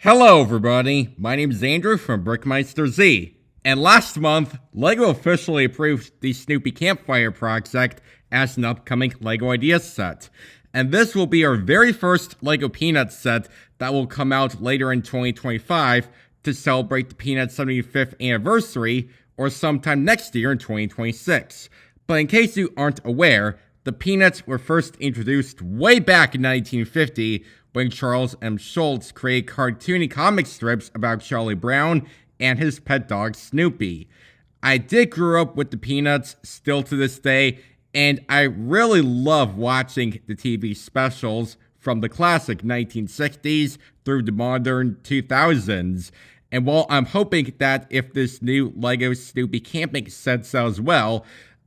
Hello everybody, my name is Andrew from BrickMeisterZ, and last month, LEGO officially approved the Snoopy Campfire project as an upcoming LEGO Ideas set. And this will be our very first LEGO Peanuts set that will come out later in 2025 to celebrate the Peanuts 75th anniversary, or sometime next year in 2026. But in case you aren't aware, the Peanuts were first introduced way back in 1950 when Charles M. Schulz created cartoony comic strips about Charlie Brown and his pet dog Snoopy. I did grow up with the Peanuts still to this day, and I really love watching the TV specials from the classic 1960s through the modern 2000s. And while I'm hoping that if this new LEGO Snoopy camping set sells well,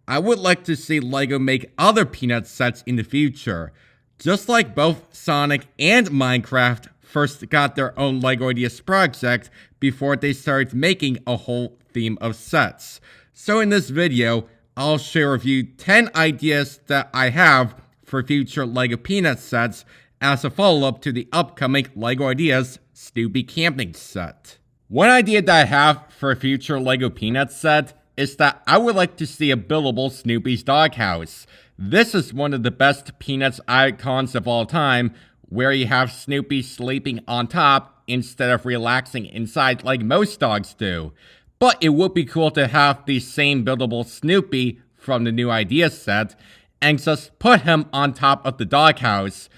I would like to see LEGO make other Peanuts sets in the future. Just like both Sonic and Minecraft first got their own LEGO Ideas project before they started making a whole theme of sets. So in this video, I'll share with you 10 ideas that I have for future LEGO Peanuts sets as a follow-up to the upcoming LEGO Ideas Snoopy Camping set. One idea that I have for a future LEGO Peanuts set is that I would like to see a buildable Snoopy's Doghouse. This is one of the best Peanuts icons of all time, where you have Snoopy sleeping on top instead of relaxing inside like most dogs do. But it would be cool to have the same buildable Snoopy from the new Ideas set and just put him on top of the doghouse.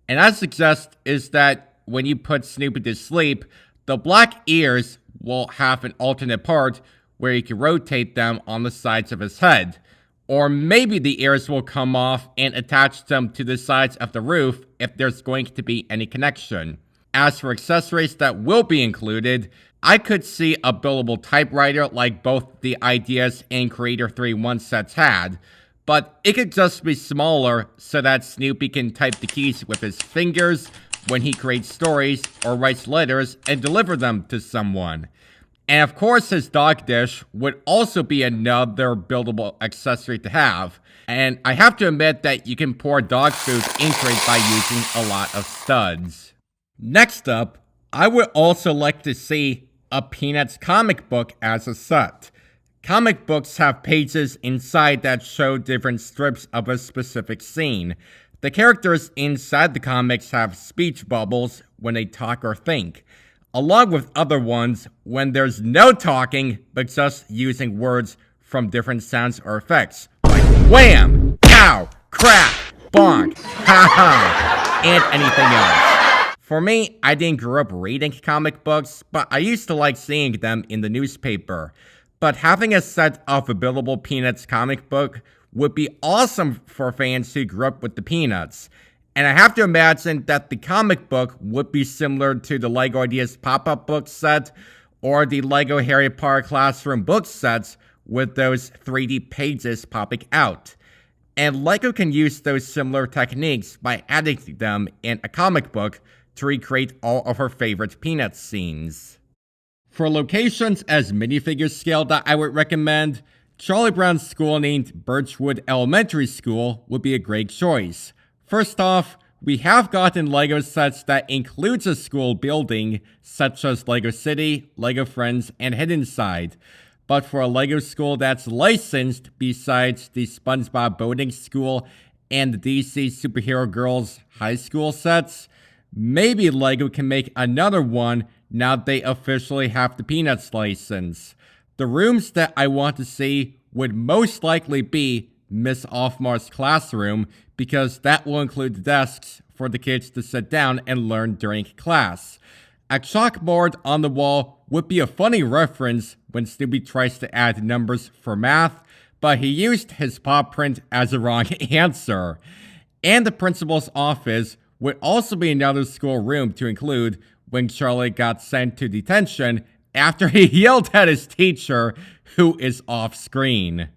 And I suggest is that when you put Snoopy to sleep, the black ears will have an alternate part where you can rotate them on the sides of his head. Or maybe the ears will come off and attach them to the sides of the roof if there's going to be any connection. As for accessories that will be included, I could see a buildable typewriter like both the Ideas and Creator 3-1 sets had, but it could just be smaller so that Snoopy can type the keys with his fingers when he creates stories or writes letters and deliver them to someone. And of course, his dog dish would also be another buildable accessory to have. And I have to admit that you can pour dog food into it by using a lot of studs. Next up, I would also like to see a Peanuts comic book as a set. Comic books have pages inside that show different strips of a specific scene. The characters inside the comics have speech bubbles when they talk or think, along with other ones when there's no talking but just using words from different sounds or effects, like wham, pow, crack, bonk, ha-ha, and anything else. For me, I didn't grow up reading comic books, but I used to like seeing them in the newspaper. But having a set of a buildable Peanuts comic book would be awesome for fans who grew up with the Peanuts. And I have to imagine that the comic book would be similar to the LEGO Ideas pop-up book set or the LEGO Harry Potter classroom book sets with those 3D pages popping out. And LEGO can use those similar techniques by adding them in a comic book to recreate all of her favorite Peanuts scenes. For locations as minifigure scale that I would recommend, Charlie Brown's school named Birchwood Elementary School would be a great choice. First off, we have gotten LEGO sets that includes a school building, such as LEGO City, LEGO Friends, and Hidden Side. But for a LEGO school that's licensed, besides the SpongeBob Boating School and the DC Superhero Girls High School sets, maybe LEGO can make another one now they officially have the Peanuts license. The rooms that I want to see would most likely be Miss Offmar's classroom, because that will include the desks for the kids to sit down and learn during class. A chalkboard on the wall would be a funny reference when Snoopy tries to add numbers for math, but he used his paw print as a wrong answer. And the principal's office would also be another school room to include when Charlie got sent to detention after he yelled at his teacher, who is off screen.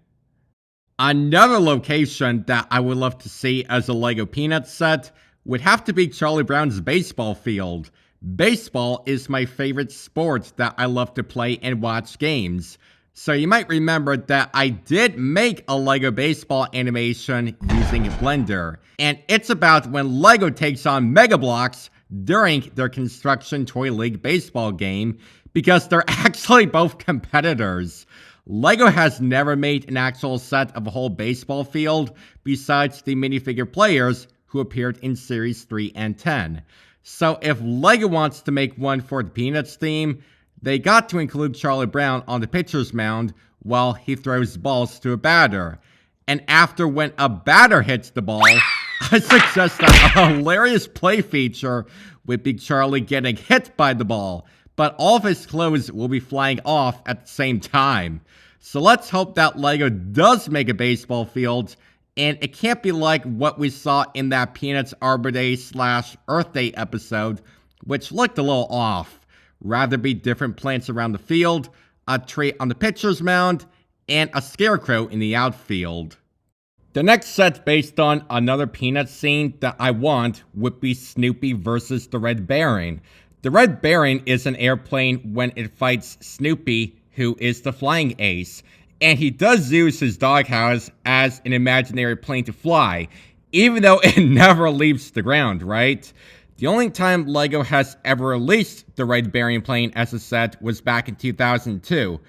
Another location that I would love to see as a LEGO Peanuts set would have to be Charlie Brown's baseball field. Baseball is my favorite sport that I love to play and watch games. So you might remember that I did make a LEGO baseball animation using Blender. And it's about when LEGO takes on Mega Bloks during their Construction Toy League baseball game because they're actually both competitors. LEGO has never made an actual set of a whole baseball field besides the minifigure players who appeared in Series 3 and 10. So if LEGO wants to make one for the Peanuts theme, they got to include Charlie Brown on the pitcher's mound while he throws balls to a batter. And after when a batter hits the ball, I suggest that a hilarious play feature would be Charlie getting hit by the ball, but all of his clothes will be flying off at the same time. So let's hope that LEGO does make a baseball field, and it can't be like what we saw in that Peanuts Arbor Day / Earth Day episode, which looked a little off. Rather be different plants around the field, a tree on the pitcher's mound, and a scarecrow in the outfield. The next set based on another Peanuts scene that I want would be Snoopy versus the Red Baron. The Red Baron is an airplane when it fights Snoopy, who is the flying ace, and he does use his doghouse as an imaginary plane to fly, even though it never leaves the ground, right? The only time LEGO has ever released the Red Baron plane as a set was back in 2002,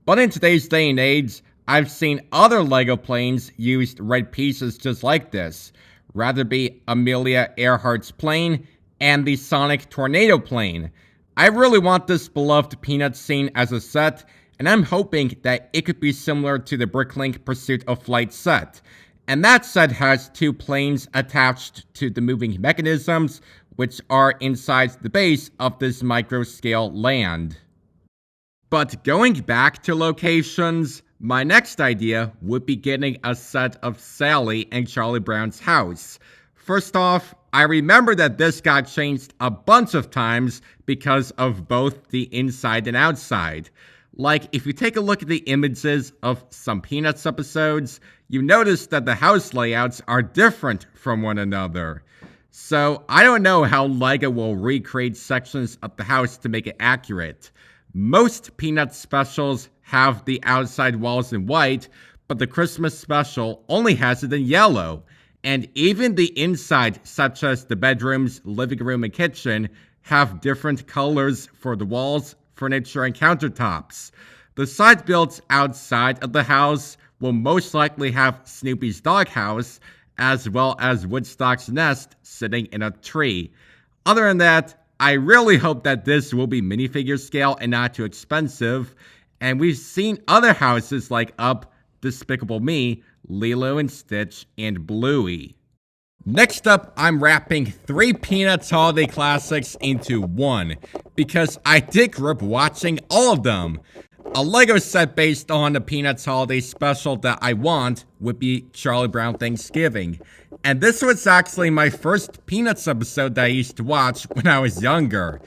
but in today's day and age, I've seen other LEGO planes use red pieces just like this, rather be Amelia Earhart's plane and the Sonic Tornado plane. I really want this beloved Peanuts scene as a set, and I'm hoping that it could be similar to the Bricklink Pursuit of Flight set. And that set has two planes attached to the moving mechanisms, which are inside the base of this micro-scale land. But going back to locations, my next idea would be getting a set of Sally and Charlie Brown's house. First off, I remember that this got changed a bunch of times because of both the inside and outside. Like, if you take a look at the images of some Peanuts episodes, you notice that the house layouts are different from one another. So, I don't know how LEGO will recreate sections of the house to make it accurate. Most Peanuts specials have the outside walls in white, but the Christmas special only has it in yellow. And even the inside, such as the bedrooms, living room, and kitchen, have different colors for the walls, furniture, and countertops. The side builds outside of the house will most likely have Snoopy's doghouse, as well as Woodstock's nest sitting in a tree. Other than that, I really hope that this will be minifigure scale and not too expensive, and we've seen other houses like Up, Despicable Me, Lilo and Stitch, and Bluey. Next up, I'm wrapping 3 Peanuts holiday classics into one, because I did grow up watching all of them. A LEGO set based on the Peanuts holiday special that I want would be Charlie Brown Thanksgiving. And this was actually my first Peanuts episode that I used to watch when I was younger.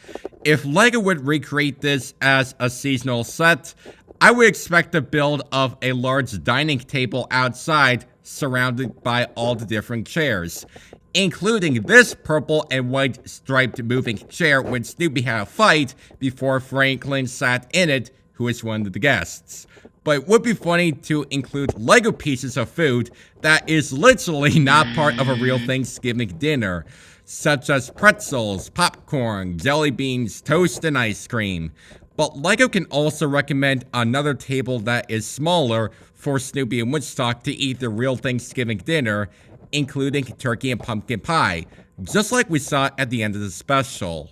If LEGO would recreate this as a seasonal set, I would expect a build of a large dining table outside surrounded by all the different chairs, including this purple and white striped moving chair when Snoopy had a fight before Franklin sat in it, who is one of the guests. But it would be funny to include LEGO pieces of food that is literally not part of a real Thanksgiving dinner, such as pretzels, popcorn, jelly beans, toast, and ice cream. But LEGO can also recommend another table that is smaller for Snoopy and Woodstock to eat the real Thanksgiving dinner, including turkey and pumpkin pie, just like we saw at the end of the special.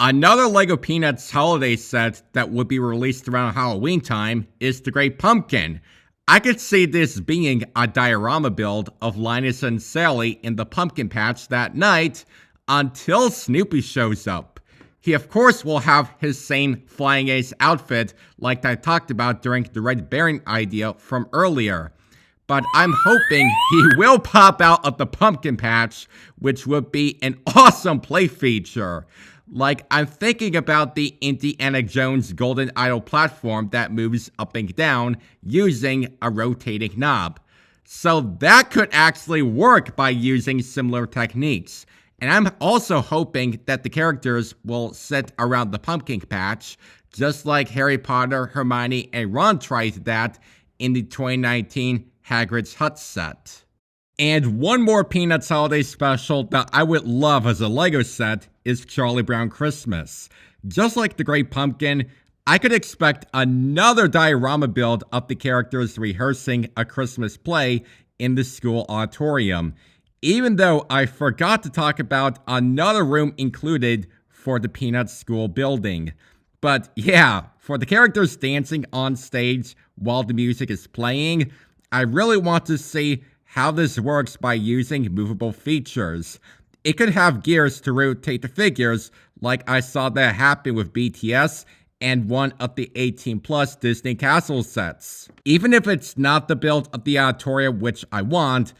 Another LEGO Peanuts holiday set that would be released around Halloween time is the Great Pumpkin. I could see this being a diorama build of Linus and Sally in the pumpkin patch that night until Snoopy shows up. He of course will have his same Flying Ace outfit like I talked about during the Red Baron idea from earlier. But I'm hoping he will pop out of the pumpkin patch, which would be an awesome play feature. Like, I'm thinking about the Indiana Jones Golden Idol platform that moves up and down using a rotating knob. So that could actually work by using similar techniques. And I'm also hoping that the characters will sit around the pumpkin patch, just like Harry Potter, Hermione, and Ron tried that in the 2019 Hagrid's Hut set. And one more Peanuts holiday special that I would love as a Lego set is Charlie Brown Christmas. Just like the Great Pumpkin, I could expect another diorama build of the characters rehearsing a Christmas play in the school auditorium, even though I forgot to talk about another room included for the Peanuts school building. But yeah, for the characters dancing on stage while the music is playing, I really want to see how this works by using movable features. It could have gears to rotate the figures, like I saw that happen with BTS and one of the 18+ Disney Castle sets. Even if it's not the build of the auditorium which I want,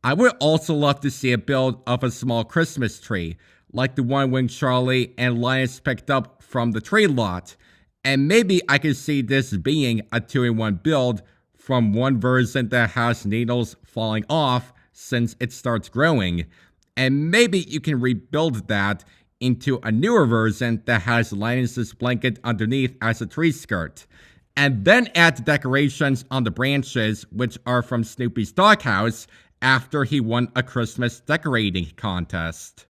I would also love to see a build of a small Christmas tree, like the one when Charlie and Linus picked up from the tree lot. And maybe I could see this being a 2-in-1 build, from one version that has needles falling off since it starts growing, and maybe you can rebuild that into a newer version that has Linus's blanket underneath as a tree skirt, and then add the decorations on the branches, which are from Snoopy's Doghouse after he won a Christmas decorating contest.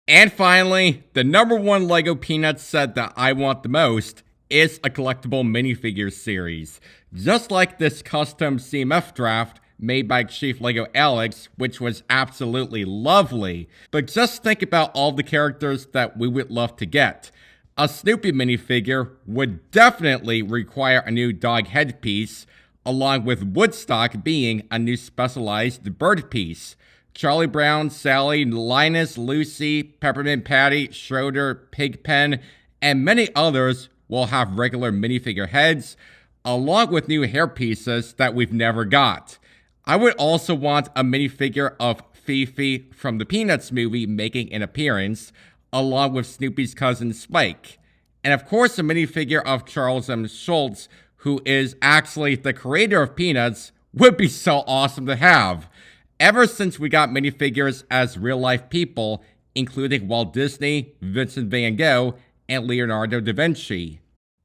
And finally, the number one Lego Peanuts set that I want the most is a collectible minifigures series. Just like this custom CMF draft made by Chief Lego Alex, which was absolutely lovely. But just think about all the characters that we would love to get. A Snoopy minifigure would definitely require a new dog headpiece, along with Woodstock being a new specialized bird piece. Charlie Brown, Sally, Linus, Lucy, Peppermint Patty, Schroeder, Pigpen, and many others will have regular minifigure heads, along with new hair pieces that we've never got. I would also want a minifigure of Fifi from the Peanuts movie making an appearance, along with Snoopy's cousin Spike. And of course a minifigure of Charles M. Schulz, who is actually the creator of Peanuts, would be so awesome to have. Ever since we got minifigures as real-life people, including Walt Disney, Vincent van Gogh, and Leonardo da Vinci.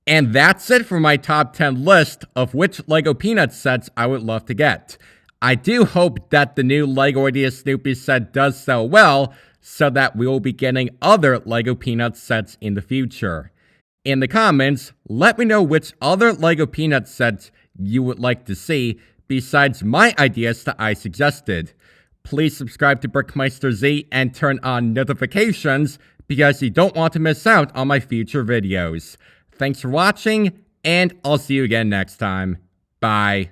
And that's it for my top 10 list of which LEGO Peanuts sets I would love to get. I do hope that the new LEGO Ideas Snoopy set does sell well, so that we will be getting other LEGO Peanuts sets in the future. In the comments, let me know which other LEGO Peanuts sets you would like to see besides my ideas that I suggested. Please subscribe to BrickMeisterZ and turn on notifications because you don't want to miss out on my future videos. Thanks for watching, and I'll see you again next time. Bye.